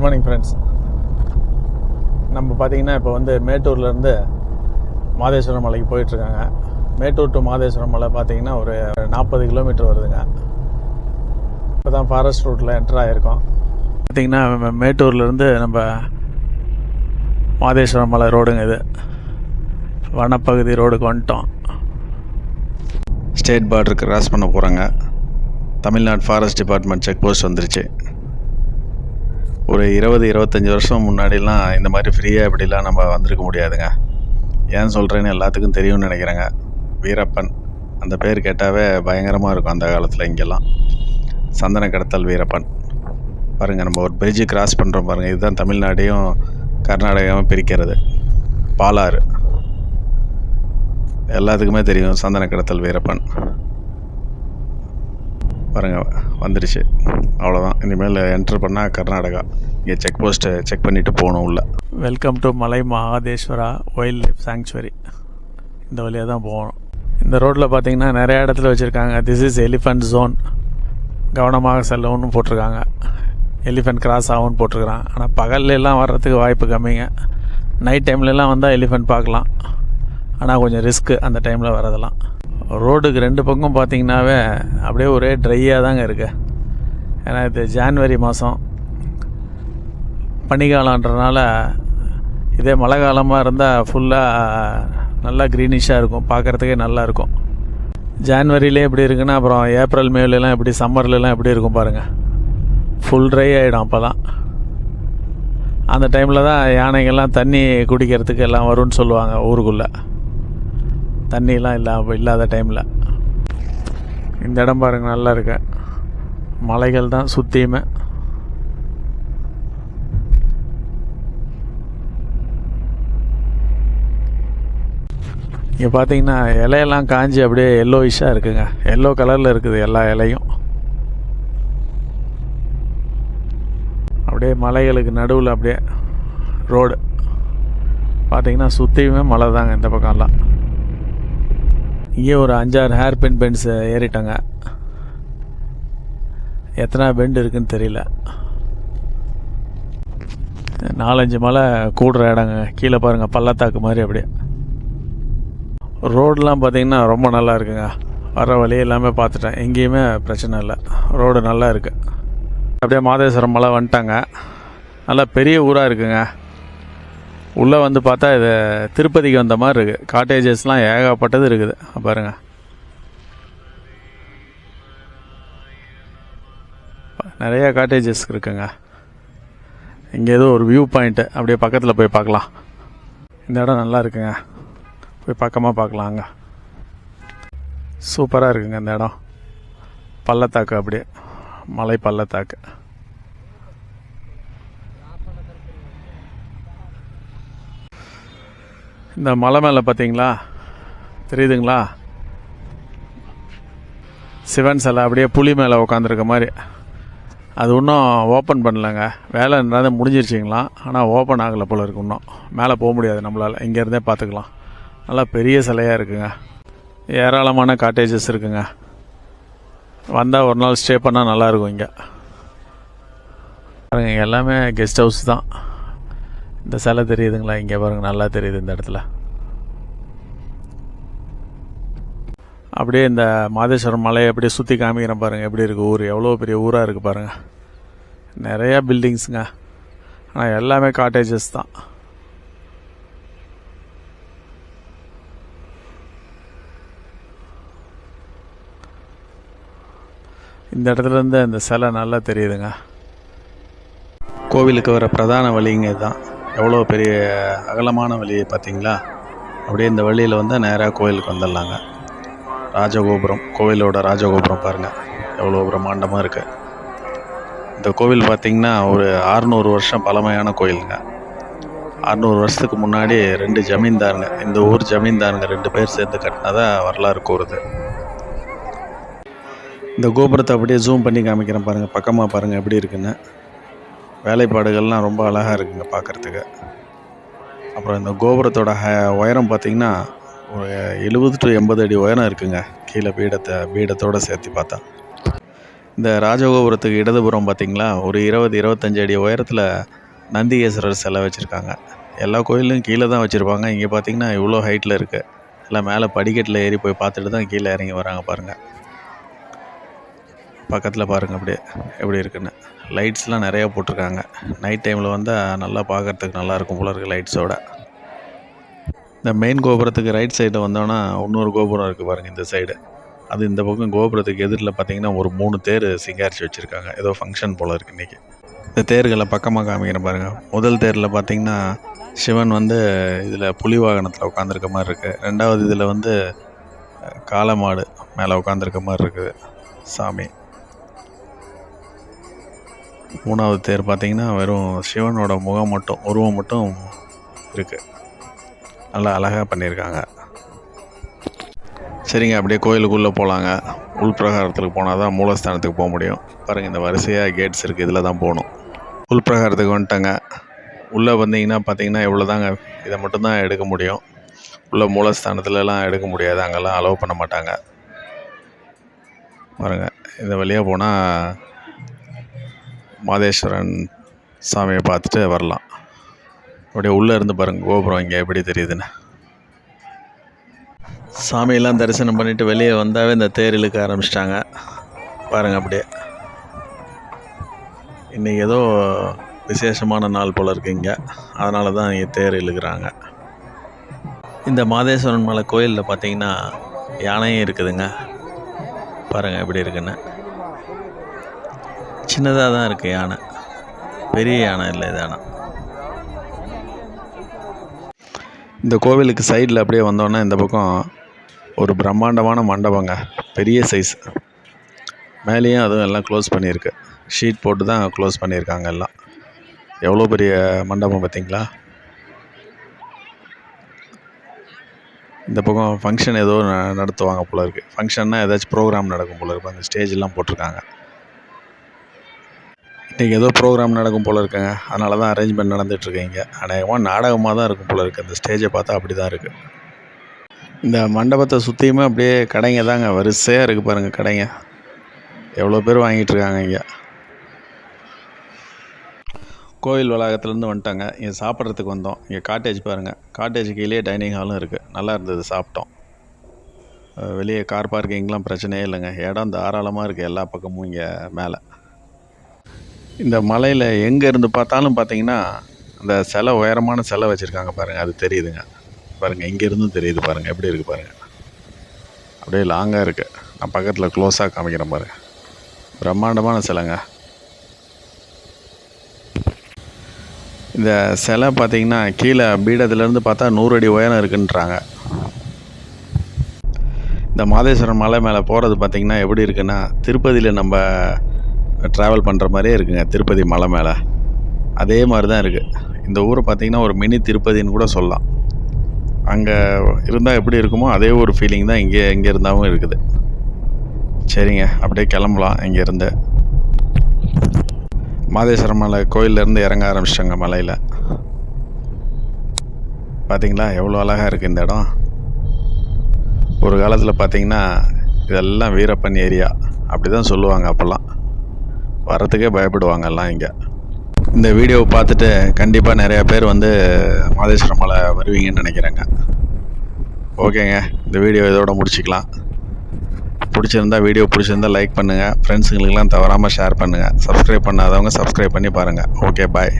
Good morning friends. நம்ம பார்த்திங்கன்னா இப்போ வந்து மேட்டூர்லேருந்து மாதேஸ்வரம் மலைக்கு போயிட்டுருக்காங்க. மேட்டூர் டு மாதேஸ்வரம் மலை பார்த்திங்கன்னா ஒரு 40 கிலோமீட்டர் வருதுங்க. இப்போ தான் ஃபாரஸ்ட் ரூட்டில் என்டர் ஆகிருக்கோம். பார்த்திங்கன்னா மேட்டூர்லேருந்து நம்ம மாதேஸ்வரம் மலை ரோடுங்க. இது வனப்பகுதி ரோடுக்கு வந்துட்டோம். ஸ்டேட் பார்டர் கிராஸ் பண்ண போகிறாங்க. Tamil Nadu forest department check post வந்துருச்சு. ஒரு 20-25 வருஷம் முன்னாடிலாம் இந்த மாதிரி ஃப்ரீயாக இப்படிலாம் நம்ம வந்திருக்க முடியாதுங்க. ஏன் சொல்கிறேன்னு எல்லாத்துக்கும் தெரியும்னு நினைக்கிறேங்க. வீரப்பன் அந்த பேர் கேட்டாவே பயங்கரமாக இருக்கும் அந்த காலத்தில். இங்கெல்லாம் சந்தன கடத்தல் வீரப்பன். பாருங்கள், நம்ம ஒரு பிரிட்ஜு கிராஸ் பண்ணுறோம் பாருங்கள். இதுதான் தமிழ்நாட்டையும் கர்நாடகாவும் பிரிக்கிறது. பாலாறு எல்லாத்துக்குமே தெரியும். சந்தன கடத்தல் வீரப்பன் பாருங்கள் வந்துடுச்சு. அவ்வளோதான். இனிமேல் என்டர் பண்ணால் கர்நாடகா. இங்கே செக் போஸ்ட்டை செக் பண்ணிவிட்டு போகணும் உள்ள. வெல்கம் டு மலை மகாதேஸ்வரா வைல்ட் லைஃப் சாங்சுவரி. இந்த வழியாக தான் போகணும். இந்த ரோட்டில் பார்த்தீங்கன்னா நிறைய இடத்துல வச்சுருக்காங்க. திஸ் இஸ் எலிஃபண்ட் ஜோன், கவனமாக செல்லவுன்னு போட்டிருக்காங்க. எலிஃபண்ட் கிராஸ் ஆகும்னு போட்டிருக்கிறான். ஆனால் பகல்லாம் வர்றதுக்கு வாய்ப்பு கம்மிங்க. நைட் டைம்லலாம் வந்தால் எலிஃபண்ட் பார்க்கலாம். ஆனால் கொஞ்சம் ரிஸ்க்கு அந்த டைமில் வரதெல்லாம். ரோடுக்கு 2 பக்கம் பார்த்திங்கனாவே அப்படியே ஒரே ட்ரையாக தாங்க இருக்குது. ஏன்னா இது ஜான்வரி மாதம், பனிக்காலன்றனால. இதே மழை காலமாக இருந்தால் ஃபுல்லாக நல்லா க்ரீனிஷாக இருக்கும், பார்க்குறதுக்கே நல்லாயிருக்கும். ஜான்வரியிலே எப்படி இருக்குன்னா அப்புறம் ஏப்ரல் மேலாம் எப்படி, சம்மர்லலாம் எப்படி இருக்கும் பாருங்கள். ஃபுல் ட்ரை ஆகிடும். அப்போ தான் அந்த டைமில் தான் யானைகள்லாம் தண்ணி குடிக்கிறதுக்கு எல்லாம் வரும்னு சொல்லுவாங்க. ஊருக்குள்ளே தண்ணியெலாம் இல்லாத டைமில். இந்த இடம் பாருங்கள், நல்லா இருக்கு. மலைகள் தான் சுற்றியுமே. இங்கே பார்த்தீங்கன்னா இலையெல்லாம் காஞ்சி அப்படியே எல்லோயிஷாக இருக்குங்க. எல்லோ கலரில் இருக்குது எல்லா இலையும். அப்படியே மலைகளுக்கு நடுவில் அப்படியே ரோடு பார்த்தீங்கன்னா சுற்றியுமே மலை தாங்க இந்த பக்கம்லாம். இங்கே ஒரு 5-6 ஹேர் பின் பெண்ட்ஸ் ஏறிட்டாங்க. எத்தனை பெண்ட் இருக்குன்னு தெரியல. 4-5 மலை கூடுற இடங்க. கீழே பாருங்கள், பள்ளத்தாக்கு மாதிரி. அப்படியே ரோடெலாம் பார்த்திங்கன்னா ரொம்ப நல்லா இருக்குங்க. வர வழி எல்லாமே பார்த்துட்டேன், எங்கேயுமே பிரச்சனை இல்லை. ரோடு நல்லா இருக்குது. அப்படியே மாதேஸ்வரம் மலை வந்துட்டாங்க. நல்லா பெரிய ஊராக இருக்குங்க. உள்ளே வந்து பார்த்தா இது திருப்பதிக்கு வந்த மாதிரி இருக்குது. காட்டேஜஸ்லாம் ஏகப்பட்டது இருக்குது பாருங்கள். நிறையா காட்டேஜஸ் இருக்குங்க. இங்கே ஏதோ ஒரு வியூ பாயிண்ட்டு, அப்படியே பக்கத்தில் போய் பார்க்கலாம். இந்த இடம் நல்லா இருக்குங்க, போய் பக்கமாக பார்க்கலாங்க. சூப்பராக இருக்குங்க இந்த இடம். பள்ளத்தாக்கு, அப்படியே மலை பள்ளத்தாக்கு. இந்த மலை மேலே பார்த்தீங்களா, தெரியுதுங்களா, சிவன் சிலை அப்படியே புலி மேலே உட்காந்துருக்க மாதிரி. அது இன்னும் ஓப்பன் பண்ணலைங்க. வேலை நிறைய முடிஞ்சிருச்சிங்களாம், ஆனால் ஓப்பன் ஆகலை போல் இருக்கு. இன்னும் மேலே போக முடியாது நம்மளால். இங்கேருந்தே பார்த்துக்கலாம். நல்லா பெரிய சிலையாக இருக்குங்க. ஏராளமான காட்டேஜஸ் இருக்குங்க. வந்தால் ஒரு நாள் ஸ்டே பண்ணால் நல்லாயிருக்கும். இங்கே பாருங்க, எல்லாமே கெஸ்ட் ஹவுஸ் தான். இந்த சிலை தெரியுதுங்களா, இங்கே பாருங்கள், நல்லா தெரியுது இந்த இடத்துல. அப்படியே இந்த மாதேஸ்வரம் மலையை அப்படியே சுற்றி காமிக்கிறேன் பாருங்கள். எப்படி இருக்குது ஊர், எவ்வளோ பெரிய ஊராக இருக்குது பாருங்கள். நிறையா பில்டிங்ஸுங்க, ஆனால் எல்லாமே காட்டேஜஸ் தான். இந்த இடத்துலேருந்து இந்த சிலை நல்லா தெரியுதுங்க. கோவிலுக்கு வர பிரதான வழிங்க இதுதான். எவ்வளோ பெரிய அகலமான வழி பார்த்தீங்களா. அப்படியே இந்த வழியில் வந்து நேராக கோவிலுக்கு வந்துடலாங்க. ராஜகோபுரம், கோவிலோட ராஜகோபுரம் பாருங்கள், எவ்வளோ பிரம்மாண்டமாக இருக்குது. இந்த கோவில் பார்த்திங்கன்னா ஒரு 600 வருஷம் பழமையான கோயிலுங்க. 600 வருஷத்துக்கு முன்னாடி 2 ஜமீன்தாருங்க, இந்த ஊர் ஜமீன்தாருங்க 2 பேர் சேர்ந்து கட்டினதாக வரலாறு கூறுது. இந்த கோபுரத்தை அப்படியே ஜூம் பண்ணி காமிக்கிறேன் பாருங்கள், பக்கமாக பாருங்கள் எப்படி இருக்குன்னு. வேலைப்பாடுகள்லாம் ரொம்ப அழகாக இருக்குங்க பார்க்குறதுக்கு. அப்புறம் இந்த கோபுரத்தோட உயரம் பார்த்திங்கன்னா ஒரு 70 to 80 அடி உயரம் இருக்குங்க. கீழே பீடத்தோடு சேர்த்து பார்த்தா இந்த ராஜகோபுரத்துக்கு இடதுபுறம் பார்த்திங்களா, ஒரு 20-25 அடி உயரத்தில் நந்திகேஸ்வரர் சிலை வச்சுருக்காங்க. எல்லா கோயிலும் கீழே தான் வச்சுருப்பாங்க. இங்கே பார்த்திங்கன்னா இவ்வளோ ஹைட்டில் இருக்குது. எல்லாம் மேலே படிக்கட்டில் ஏறி போய் பார்த்துட்டு தான் கீழே இறங்கி வராங்க பாருங்கள். பக்கத்தில் பாருங்கள் அப்படியே எப்படி இருக்குன்னு. லைட்ஸ்லாம் நிறையா போட்டிருக்காங்க. நைட் டைமில் வந்தால் நல்லா பார்க்குறதுக்கு நல்லாயிருக்கும் போல இருக்குது லைட்ஸோட. இந்த மெயின் கோபுரத்துக்கு ரைட் சைடில் வந்தோன்னா இன்னொரு கோபுரம் இருக்குது பாருங்கள் இந்த சைடு. அது இந்த பக்கம் கோபுரத்துக்கு எதிரில் பார்த்திங்கன்னா ஒரு 3 தேர் சிங்காரிச்சு வச்சுருக்காங்க. ஏதோ ஃபங்க்ஷன் போல் இருக்குது இன்றைக்கி. இந்த தேர்களை பக்கமாக காமிக்கிறேன் பாருங்கள். முதல் தேரில் பார்த்திங்கன்னா சிவன் வந்து இதில் புலி வாகனத்தில் உட்காந்துருக்க மாதிரி இருக்குது. ரெண்டாவது இதில் வந்து காளை மாடு மேலே உட்காந்துருக்க மாதிரி இருக்குது சாமி. மூணாவது தேர் பார்த்திங்கன்னா வெறும் சிவனோட முகம் மட்டும், உருவம் மட்டும் இருக்குது. நல்லா அழகாக பண்ணியிருக்காங்க. சரிங்க, அப்படியே கோயிலுக்குள்ளே போகலாங்க. உள்பிரகாரத்துக்கு போனால் தான் மூலஸ்தானத்துக்கு போக முடியும். பாருங்கள், இந்த வரிசையாக கேட்ஸ் இருக்குது, இதில் தான் போகணும். உள்பிரகாரத்துக்கு வந்துட்டேங்க. உள்ளே வந்தீங்கன்னா பார்த்தீங்கன்னா இவ்வளோ தாங்க. இதை மட்டும்தான் எடுக்க முடியும். உள்ள மூலஸ்தானத்துலலாம் எடுக்க முடியாது, அங்கெல்லாம் அலோவ் பண்ண மாட்டாங்க. பாருங்கள், இந்த வழியாக போனால் மாதேஸ்வரன் சாமியை பார்த்துட்டு வரலாம். அப்படியே உள்ளே இருந்து பாருங்கள் கோபுரம் இங்கே எப்படி தெரியுதுன்னு. சாமியெல்லாம் தரிசனம் பண்ணிவிட்டு வெளியே வந்தாவே இந்த தேர் இழுக்க ஆரம்பிச்சிட்டாங்க பாருங்கள். அப்படியே இன்றைக்கி ஏதோ விசேஷமான நாள் போல் இருக்குங்க, அதனால தான் இங்கே தேர் இழுக்கிறாங்க. இந்த மாதேஸ்வரன் மலை கோயிலில் பார்த்தீங்கன்னா யானையும் இருக்குதுங்க. பாருங்கள் எப்படி இருக்குன்னு. சின்னதாக தான் இருக்குது யானை, பெரிய யானை இல்லை இது. யானை இந்த கோவிலுக்கு சைடில் அப்படியே வந்தோன்னா இந்த பக்கம் ஒரு பிரம்மாண்டமான மண்டபங்க, பெரிய சைஸ். மேலேயும் அதுவும் எல்லாம் க்ளோஸ் பண்ணியிருக்கு. ஷீட் போட்டு தான் க்ளோஸ் பண்ணியிருக்காங்க எல்லாம். எவ்வளோ பெரிய மண்டபம் பார்த்தீங்களா. இந்த பக்கம் ஃபங்க்ஷன் ஏதோ நடத்துவாங்க போல இருக்குது. ஃபங்க்ஷன்னா ஏதாச்சும் ப்ரோக்ராம் நடக்கும் போல இருக்குது. அந்த ஸ்டேஜெல்லாம் போட்டிருக்காங்க. இன்றைக்கி ஏதோ ப்ரோக்ராம் நடக்கும் போல் இருக்குங்க, அதனால தான் அரேஞ்ச்மெண்ட் நடந்துகிட்ருக்கீங்க. அநேகமாக நாடகமாக தான் இருக்கும் போல் இருக்குது. அந்த ஸ்டேஜை பார்த்தா அப்படி தான் இருக்குது. இந்த மண்டபத்தை சுற்றியுமே அப்படியே கடைங்க தாங்க, வரிசையாக இருக்குது பாருங்கள் கடைங்க. எவ்வளோ பேர் வாங்கிட்டுருக்காங்க இங்கே. கோயில் வளாகத்துலேருந்து வந்துட்டாங்க. இங்கே சாப்பிட்றதுக்கு வந்தோம். இங்கே காட்டேஜ் பாருங்கள். காட்டேஜ் கீழே டைனிங் ஹாலும் இருக்குது. நல்லா இருந்தது, சாப்பிட்டோம். வெளியே கார் பார்க்கிங்லாம் பிரச்சனையே இல்லைங்க. இடம் தாராளமாக இருக்குது எல்லா பக்கமும். இங்கே மேலே இந்த மலையில் எங்கே இருந்து பார்த்தாலும் பார்த்தீங்கன்னா அந்த சிலை, உயரமான சிலை வச்சுருக்காங்க பாருங்கள். அது தெரியுதுங்க பாருங்கள், இங்கேருந்தும் தெரியுது பாருங்கள் எப்படி இருக்குது பாருங்கள். அப்படியே லாங்காக இருக்குது. நான் பக்கத்தில் க்ளோஸாக காமிக்கிறேன் பாருங்கள். பிரம்மாண்டமான சிலைங்க. இந்த சிலை பார்த்திங்கன்னா கீழே பீடத்துலேருந்து பார்த்தா 100 அடி உயரம் இருக்குன்றாங்க. இந்த மாதேஸ்வரன் மலை மேலே போகிறது பார்த்திங்கன்னா எப்படி இருக்குன்னா, திருப்பதியில் நம்ம ட்ராவல் பண்ணுற மாதிரியே இருக்குங்க. திருப்பதி மலை மேலே அதே மாதிரி தான் இருக்குது. இந்த ஊரை பார்த்திங்கன்னா ஒரு மினி திருப்பதின்னு கூட சொல்லலாம். அங்கே இருந்தால் எப்படி இருக்குமோ அதே ஒரு ஃபீலிங் தான் இங்கே இருந்தாலும் இருக்குது. சரிங்க, அப்படியே கிளம்பலாம். இங்கேருந்து மாதேஸ்வரம் மலை கோயிலேருந்து இறங்க ஆரம்பிச்சிட்டாங்க மலையில். பார்த்திங்களா எவ்வளோ அழகாக இருக்குது இந்த இடம். ஒரு காலத்தில் பார்த்திங்கன்னா இதெல்லாம் வீரப்பன் ஏரியா அப்படி தான் சொல்லுவாங்க. அப்போல்லாம் வரத்துக்கே பயப்படுவாங்க எல்லாம் இங்கே. இந்த வீடியோவை பார்த்துட்டு கண்டிப்பாக நிறையா பேர் வந்து மாதேஸ்வரம் மலை வருவீங்கன்னு நினைக்கிறேங்க. ஓகேங்க, இந்த வீடியோ இதோட முடிச்சிக்கலாம். வீடியோ பிடிச்சிருந்தா லைக் பண்ணுங்கள். ஃப்ரெண்ட்ஸுங்களுக்கெல்லாம் தவறாமல் ஷேர் பண்ணுங்கள். சப்ஸ்கிரைப் பண்ணாதவங்க சப்ஸ்கிரைப் பண்ணி பாருங்கள். ஓகே, பாய்.